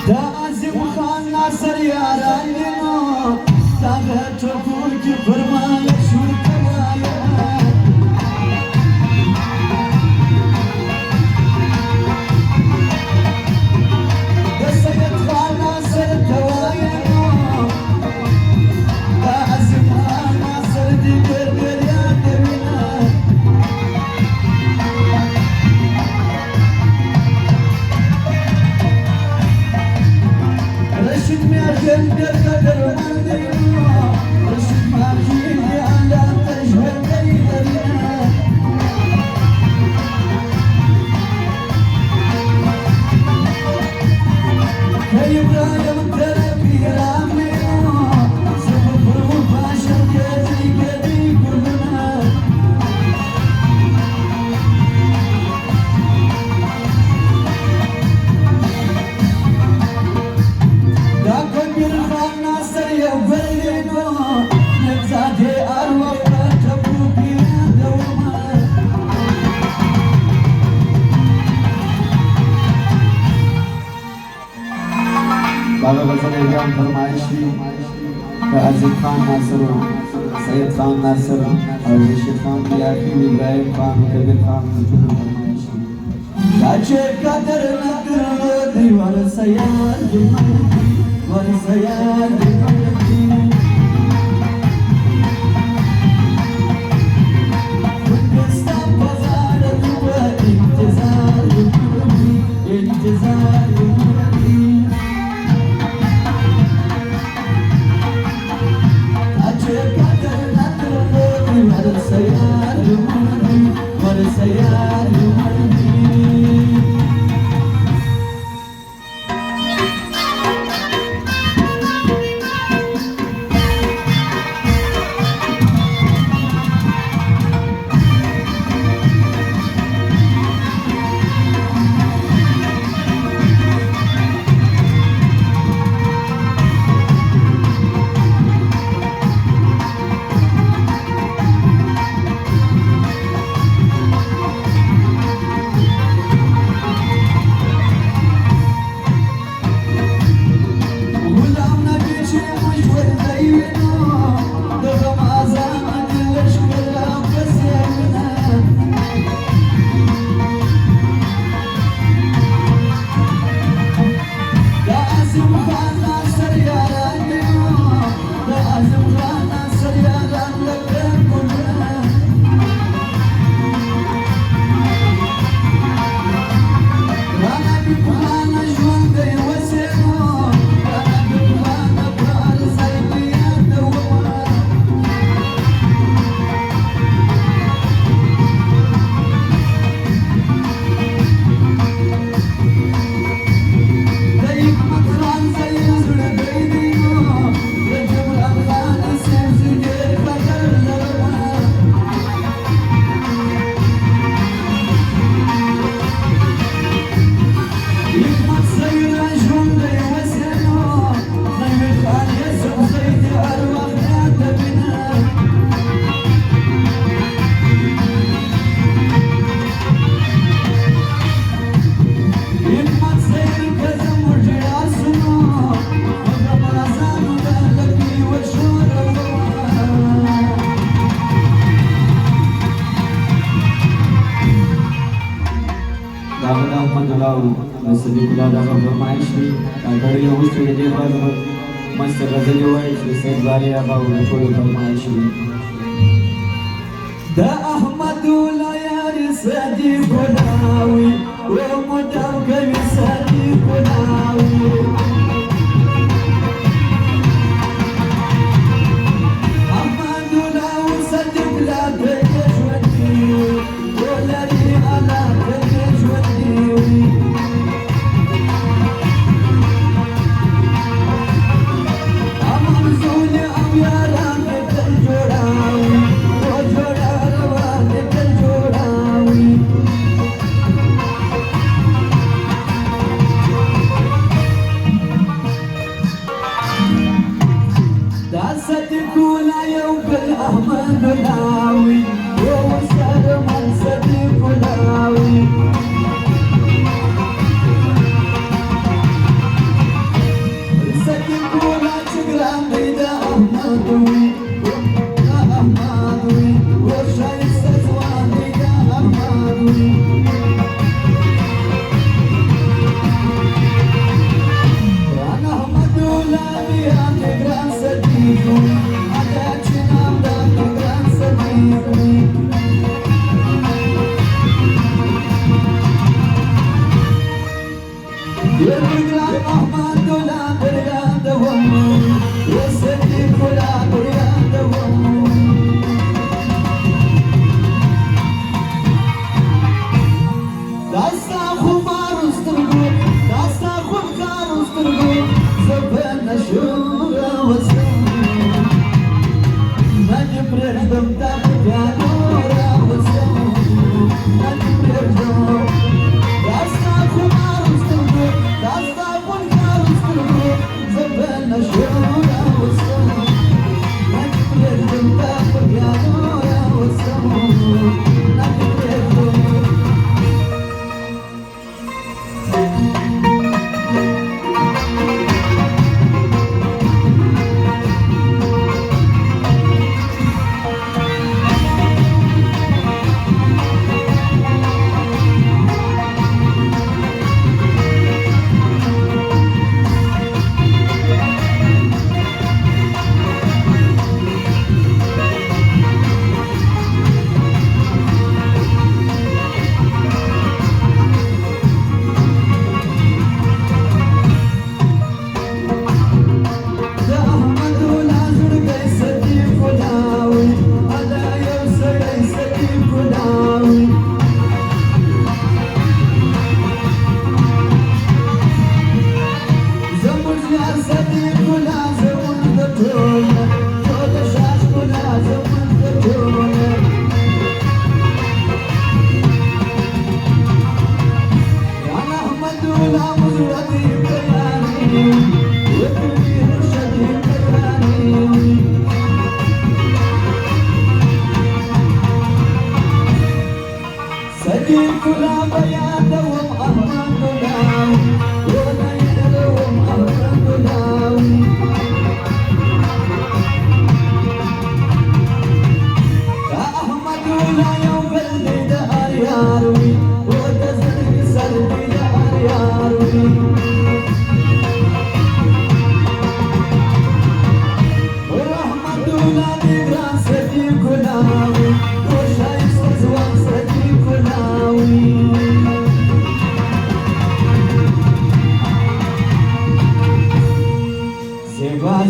تعزم خان ناصر يارانينو تاغا تقول كي فرمان شو توايا دسيت خان ناصر توايا تعزم خان ناصر دي بربر يا دمنا رشد ميرجن بالقدر مندينو رشد مارجين على تجهر بيدنا كي ابراهيم تربي رامينو سبب وفاشل كذي كذي كلنا داكن بالخان ناصر يوبرينو نبزادي أروح تبوكي دوما बाबा गजल एग्जाम फरमाइशी आजिम खान नासिर सैयद खान नासिर और रशीद खान की आखिर इब्राहिम खान कबीर खान की फरमाइशी लाचे कदर नकर दीवार सयाद वर सयाद दादा मन जलाओ नसबी खुदा दा फरमाइश भी घड़ी हो तो ये बात मस्त गजल हुआ है सैयद बारी आबा और थोड़ी फरमाइश भी دا أحمد ولا يا رسالي كلاوي ومدام كمسالي كلاوي أحمد ولا وصدق لا تجودي ولا لي على تجودي أمام زوني أم يا رامي تنجوراوي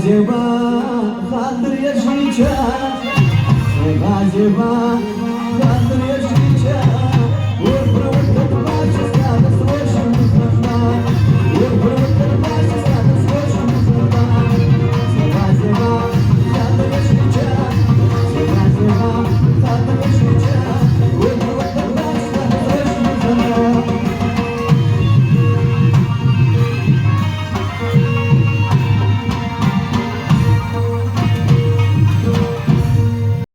زيبا خاطر يا شيشة زيبا